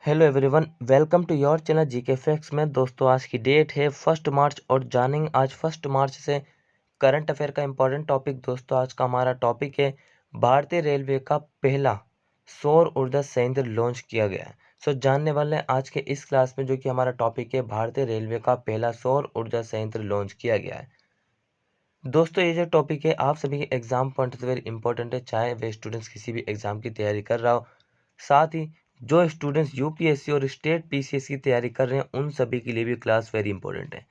Hello everyone, welcome to your channel GK facts में। दोस्तों, आज की डेट है 1 मार्च और जानेंगे आज 1 मार्च से करंट अफेयर का इम्पोर्टेंट टॉपिक। दोस्तों, आज का हमारा टॉपिक है भारतीय रेलवे का पहला सौर ऊर्जा संयंत्र लॉन्च किया गया है। जानने वाले हैं आज के इस क्लास में, जो कि हमारा टॉपिक है भारतीय रेलवे का पहला सौर ऊर्जा संयंत्र लॉन्च किया गया है। दोस्तों, ये जो टॉपिक है आप सभी के एग्जाम पॉइंट से वेरी इंपॉर्टेंट है, चाहे वे स्टूडेंट्स किसी भी एग्जाम की तैयारी कर रहा हो, साथ ही जो स्टूडेंट्स यूपीएससी और स्टेट पीसीएस की तैयारी कर रहे हैं उन सभी के लिए भी क्लास वेरी इंपॉर्टेंट है।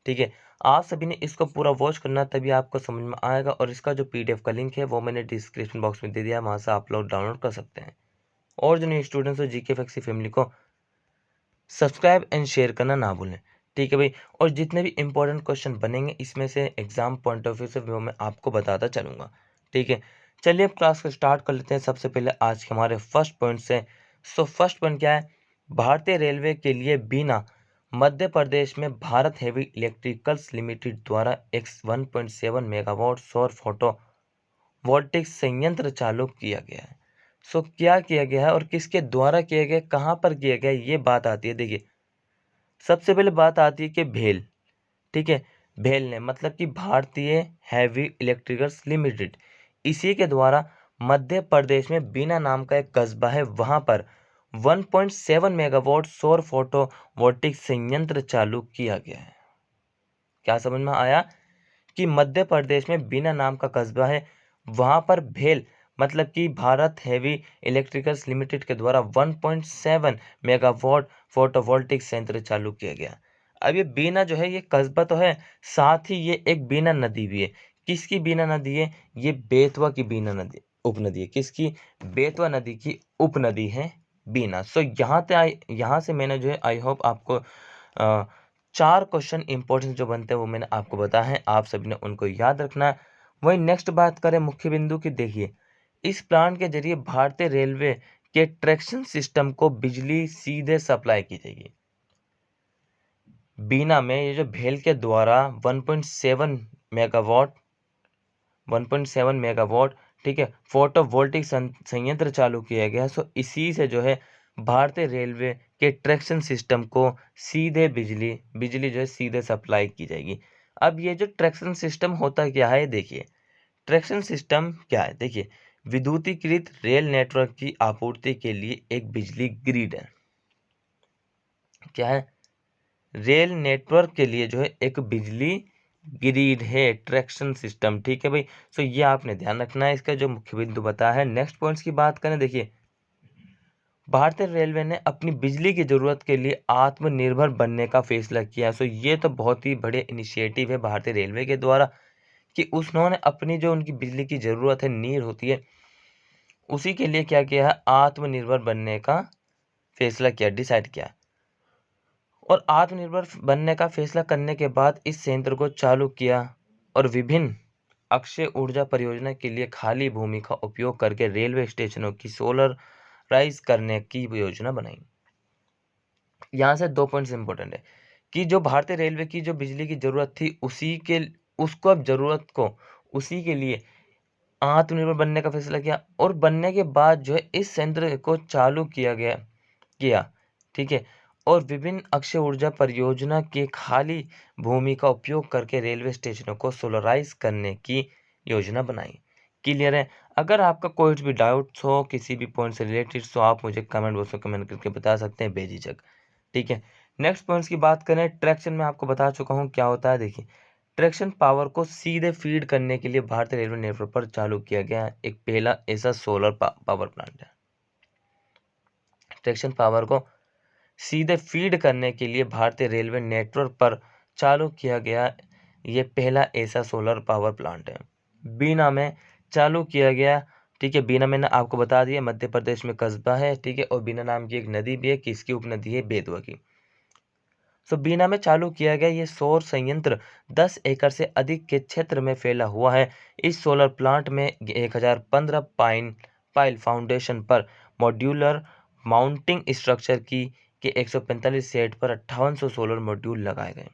ठीक है, आप सभी ने इसको पूरा वॉच करना, तभी आपको समझ में आएगा। और इसका जो पीडीएफ का लिंक है वो मैंने डिस्क्रिप्शन बॉक्स में दे दिया, वहाँ से आप लोग डाउनलोड कर सकते हैं। और जो नए स्टूडेंट्स हो, जीके फैक्ट्स फैमिली को सब्सक्राइब एंड शेयर करना ना भूलें। ठीक है भाई, और जितने भी इंपॉर्टेंट क्वेश्चन बनेंगे इसमें से एग्जाम पॉइंट ऑफ व्यू से वो मैं आपको बताता चलूंगा। ठीक है, चलिए अब क्लास को स्टार्ट कर लेते हैं। सबसे पहले आज के हमारे फर्स्ट पॉइंट से। फर्स्ट पॉइंट क्या है? भारतीय रेलवे के लिए बीना मध्य प्रदेश में भारत हेवी इलेक्ट्रिकल्स लिमिटेड द्वारा एक 1.7 मेगावाट सौर फोटो वोल्टिक संयंत्र चालू किया गया है। क्या किया गया है और किसके द्वारा किया गया, कहाँ पर किया गया, ये बात आती है। देखिए, सबसे पहले बात आती है कि भेल। ठीक है, भेल ने मतलब कि भारतीय हैवी इलेक्ट्रिकल्स लिमिटेड, इसी के द्वारा मध्य प्रदेश में बीना नाम का एक कस्बा है, वहां पर 1.7 मेगावाट सौर फोटो वोल्टिक संयंत्र चालू किया गया है। क्या समझ में आया कि मध्य प्रदेश में बीना नाम का कस्बा है, वहां पर भेल मतलब कि भारत हेवी इलेक्ट्रिकल्स लिमिटेड के द्वारा 1.7 मेगावाट फोटोवोल्टिक संयंत्र चालू किया गया। अब ये बीना जो है ये कस्बा तो है, साथ ही ये एक बीना नदी भी है। किसकी बीना नदी है? ये बेतवा की बीना नदी उपनदी है। किसकी? बेतवा नदी की उपनदी है बीना। यहाँ से मैंने जो है, आई होप आपको 4 क्वेश्चन इंपॉर्टेंट जो बनते हैं वो मैंने आपको बताया है, आप सभी ने उनको याद रखना है। वही नेक्स्ट बात करें मुख्य बिंदु की। देखिए, इस प्लांट के जरिए भारतीय रेलवे के ट्रैक्शन सिस्टम को बिजली सीधे सप्लाई की जाएगी। बीना में ये जो भेल के द्वारा 1.7 मेगावाट ठीक है फोटोवोल्टिक संयंत्र चालू किया गया। इसी से जो है भारतीय रेलवे के ट्रैक्शन सिस्टम को सीधे बिजली जो है सीधे सप्लाई की जाएगी। अब ये जो ट्रैक्शन सिस्टम होता क्या है, देखिए ट्रैक्शन सिस्टम क्या है। देखिए, विद्युतीकृत रेल नेटवर्क की आपूर्ति के लिए एक बिजली ग्रिड है। क्या है? रेल नेटवर्क के लिए जो है एक बिजली ग्रिड है, ट्रैक्शन सिस्टम। ठीक है भाई, ये आपने ध्यान रखना है, इसका जो मुख्य बिंदु बताया है। नेक्स्ट पॉइंट्स की बात करें। देखिए, भारतीय रेलवे ने अपनी बिजली की जरूरत के लिए आत्मनिर्भर बनने का फैसला किया। ये तो बहुत ही बड़े इनिशिएटिव है भारतीय रेलवे के द्वारा कि उन्होंने अपनी जो उनकी बिजली की जरूरत है, नीड होती है, उसी के लिए क्या किया है, आत्मनिर्भर बनने का फैसला किया, डिसाइड किया। और आत्मनिर्भर बनने का फैसला करने के बाद इस संयंत्र को चालू किया और विभिन्न अक्षय ऊर्जा परियोजना के लिए खाली भूमि का उपयोग करके रेलवे स्टेशनों की सोलराइज करने की योजना बनाई। यहाँ से 2 पॉइंट्स इंपॉर्टेंट है कि जो भारतीय रेलवे की जो बिजली की जरूरत थी उसको अब जरूरत को उसी के लिए आत्मनिर्भर बनने का फैसला किया। और बनने के बाद जो है इस संयंत्र को चालू किया। ठीक है, और विभिन्न अक्षय ऊर्जा परियोजना के खाली भूमि का उपयोग करके रेलवे स्टेशनों को सोलराइज करने की योजना बनाई। क्लियर है? अगर आपका कोई भी डाउट हो किसी भी पॉइंट से रिलेटेड, तो आप मुझे कमेंट बॉक्स में कमेंट करके बता सकते हैं बेझिझक। ठीक है, नेक्स्ट पॉइंट्स की बात करें। ट्रैक्शन में आपको बता चुका हूँ क्या होता है। देखिए, ट्रैक्शन पावर को सीधे फीड करने के लिए भारतीय रेलवे नेटवर्क पर चालू किया गया एक पहला ऐसा सोलर पावर प्लांट है। ट्रैक्शन पावर को सीधे फीड करने के लिए भारतीय रेलवे नेटवर्क पर चालू किया गया ये पहला ऐसा सोलर पावर प्लांट है। बीना में चालू किया गया। ठीक है, बीना मैंने आपको बता दिया मध्य प्रदेश में कस्बा है। ठीक है, और बीना नाम की एक नदी भी है, किसकी उपनदी है? बेतवा की। बीना में चालू किया गया ये सौर संयंत्र 10 एकड़ से अधिक के क्षेत्र में फैला हुआ है। इस सोलर प्लांट में 1015 पाइल फाउंडेशन पर मॉड्यूलर माउंटिंग स्ट्रक्चर की के 145 सेट पर 5800 सोलर मॉड्यूल लगाए गए।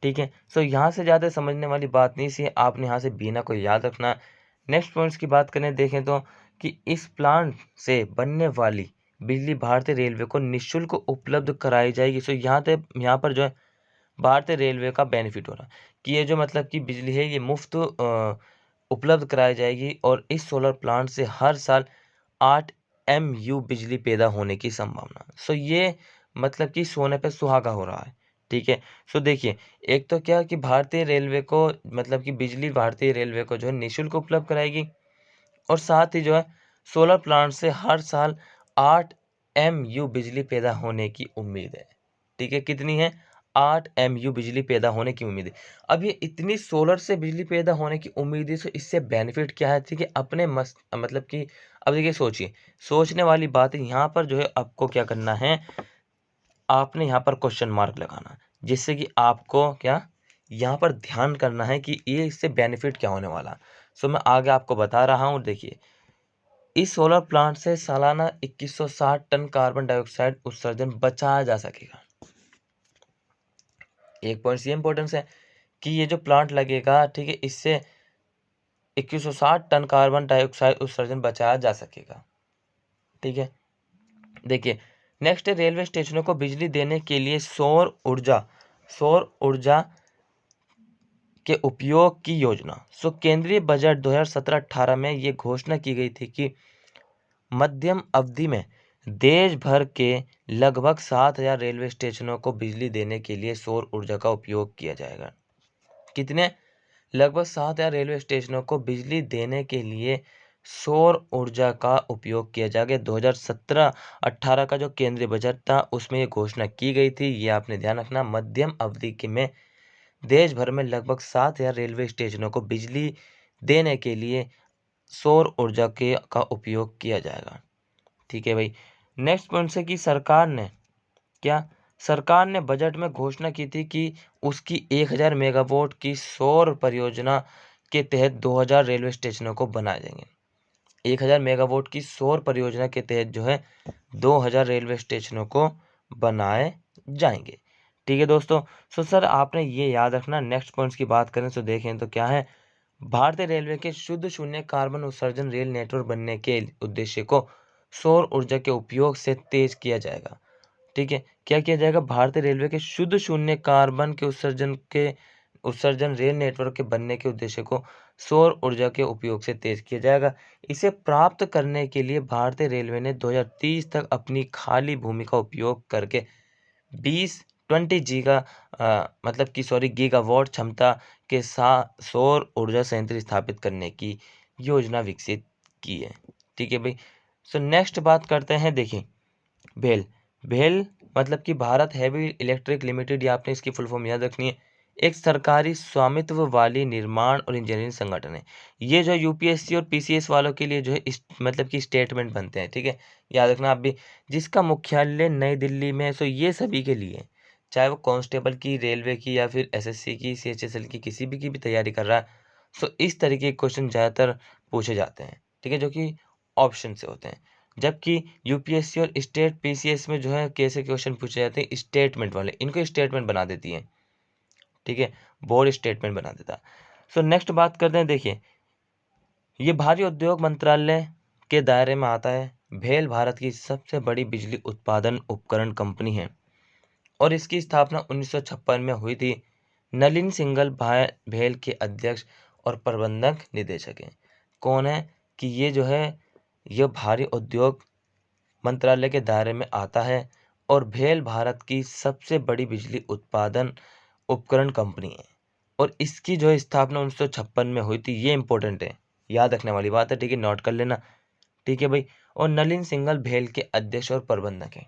ठीक है, यहाँ से ज़्यादा समझने वाली बात नहीं सी, आपने यहाँ से बीना को याद रखना। नेक्स्ट पॉइंट्स की बात करें, देखें तो कि इस प्लांट से बनने वाली बिजली भारतीय रेलवे को निःशुल्क उपलब्ध कराई जाएगी। सो यहाँ पर जो है भारतीय रेलवे का बेनिफिट हो रहा है कि ये जो मतलब कि बिजली है ये मुफ्त उपलब्ध कराई जाएगी और इस सोलर प्लांट से हर साल 8 MU बिजली पैदा होने की संभावना। सो ये मतलब कि सोने पे सुहागा हो रहा है। ठीक है। सो देखिए, एक तो क्या कि भारतीय रेलवे को मतलब कि बिजली भारतीय रेलवे को जो है निःशुल्क उपलब्ध कराएगी और साथ ही जो है सोलर प्लांट से हर साल 8 MU बिजली पैदा होने की उम्मीद है। ठीक है, कितनी है? 8 MU बिजली पैदा होने की उम्मीद है। अब ये इतनी सोलर से बिजली पैदा होने की उम्मीद है, तो इससे बेनिफिट क्या है? ठीक है, अपने मतलब कि अब देखिए सोचिए, सोचने वाली बात है। यहाँ पर जो है आपको क्या करना है, आपने यहाँ पर क्वेश्चन मार्क लगाना, जिससे कि आपको क्या यहाँ पर ध्यान करना है कि ये इससे बेनिफिट क्या होने वाला। सो मैं आगे आपको बता रहा हूँ। देखिए, इस सोलर प्लांट से सालाना 2160 टन कार्बन डाइऑक्साइड उत्सर्जन बचाया जा सकेगा। एक पॉइंट ये इंपॉर्टेंस है कि ये जो प्लांट लगेगा, ठीक है, इससे 2160 टन कार्बन डाइऑक्साइड उत्सर्जन बचाया जा सकेगा। ठीक है, देखिए नेक्स्ट है रेलवे स्टेशनों को बिजली देने के लिए सौर ऊर्जा के उपयोग की योजना। सो केंद्रीय बजट 2017-18 में ये घोषणा की गई थी कि मध्यम अवधि में देश भर के लगभग 7000 रेलवे स्टेशनों को बिजली देने के लिए सौर ऊर्जा का उपयोग किया जाएगा। कितने? लगभग 7000 रेलवे स्टेशनों को बिजली देने के लिए सौर ऊर्जा का उपयोग किया जाएगा। 2017-18 का जो केंद्रीय बजट था उसमें ये घोषणा की गई थी। ये आपने ध्यान रखना, मध्यम अवधि के में देश भर में लगभग 7000 रेलवे स्टेशनों को बिजली देने के लिए सौर ऊर्जा का उपयोग किया जाएगा। ठीक है भाई। नेक्स्ट पॉइंट से कि सरकार ने बजट में घोषणा की थी कि उसकी 1000 मेगावाट की सौर परियोजना के तहत 2000 रेलवे स्टेशनों को बनाए जाएंगे। 1000 मेगावाट की सौर परियोजना के तहत जो है 2000 रेलवे स्टेशनों को बनाए जाएंगे। ठीक है दोस्तों। सो सर आपने ये याद रखना। नेक्स्ट पॉइंट्स की बात करें तो देखें तो क्या है, भारतीय रेलवे के शुद्ध शून्य कार्बन उत्सर्जन रेल नेटवर्क बनने के उद्देश्य को सौर ऊर्जा के उपयोग से तेज किया जाएगा। ठीक है, क्या किया जाएगा? भारतीय रेलवे के शुद्ध शून्य कार्बन के उत्सर्जन रेल नेटवर्क के बनने के उद्देश्य को सौर ऊर्जा के उपयोग से तेज किया जाएगा। इसे प्राप्त करने के लिए भारतीय रेलवे ने 2030 तक अपनी खाली भूमि का उपयोग करके 20 गीगावाट क्षमता के साथ सौर ऊर्जा संयंत्र स्थापित करने की योजना विकसित की है। ठीक है भाई। सो नेक्स्ट बात करते हैं। देखिए, भेल मतलब कि भारत हैवी इलेक्ट्रिक लिमिटेड, या आपने इसकी फुल फॉर्म याद रखनी है। एक सरकारी स्वामित्व वाली निर्माण और इंजीनियरिंग संगठन है। ये जो यूपीएससी और पीसीएस वालों के लिए जो है मतलब कि स्टेटमेंट बनते हैं। ठीक है, याद रखना आप भी। जिसका मुख्यालय नई दिल्ली में है। सो ये सभी के लिए, चाहे वो कांस्टेबल की, रेलवे की, या फिर एसएससी की, सीएचएसएल की, किसी भी की भी तैयारी कर रहा है, सो इस तरीके के क्वेश्चन ज़्यादातर पूछे जाते हैं। ठीक है, जो कि ऑप्शन से होते हैं। जबकि यूपीएससी और स्टेट पीसीएस में जो है कैसे क्वेश्चन पूछे जाते हैं, स्टेटमेंट वाले, इनको स्टेटमेंट बना देती है। ठीक है, बोर्ड स्टेटमेंट बना देता। सो नेक्स्ट बात करते हैं। देखिए, ये भारी उद्योग मंत्रालय के दायरे में आता है। भेल भारत की सबसे बड़ी बिजली उत्पादन उपकरण कंपनी है और इसकी स्थापना 1956 में हुई थी। नलिन सिंघल भेल के अध्यक्ष और प्रबंधक निदेशक हैं। कौन है? कि ये जो है यह भारी उद्योग मंत्रालय के दायरे में आता है और भेल भारत की सबसे बड़ी बिजली उत्पादन उपकरण कंपनी है और इसकी जो है स्थापना 1956 में हुई थी। ये इंपॉर्टेंट है, याद रखने वाली बात है। ठीक है, नोट कर लेना। ठीक है भाई। और नलिन सिंघल भेल के अध्यक्ष और प्रबंधक हैं।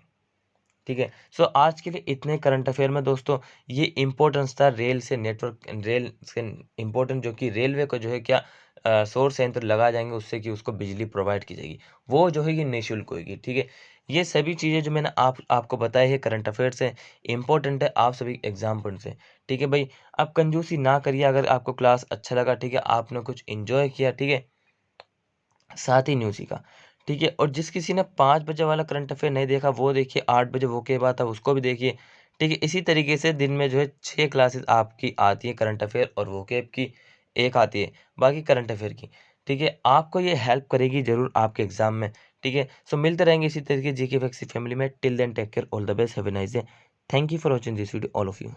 ठीक है। सो आज के लिए इतने करंट अफेयर में दोस्तों, ये इंपॉर्टेंस था रेल से इम्पोर्टेंट, जो कि रेलवे को जो है क्या सौर संयंत्र लगा जाएंगे उससे कि उसको बिजली प्रोवाइड की जाएगी, वो जो है ये निःशुल्क होगी। ठीक है, ये सभी चीज़ें जो मैंने आपको बताई है करंट अफेयर से, इंपॉर्टेंट है आप सभी एग्जाम पॉइंट से। ठीक है भाई, आप कंजूसी ना करिए। अगर आपको क्लास अच्छा लगा, ठीक है, आपने कुछ इंजॉय किया, ठीक है, साथ ही न्यूज़ का। ठीक है, और जिस किसी ने 5 बजे वाला करंट अफेयर नहीं देखा वो देखिए, 8 बजे वो के बाद था उसको भी देखिए। ठीक है, इसी तरीके से दिन में जो है 6 क्लासेस आपकी आती है करंट अफेयर और वोकेब की एक आती है बाकी करंट अफेयर की। ठीक है, आपको ये हेल्प करेगी ज़रूर आपके एग्ज़ाम में। ठीक है। सो मिलते रहेंगे इसी तरीके जीके फैक्स फैमिली में। Till then take care, all the best, have a nice day. Thank you for watching this video all of you.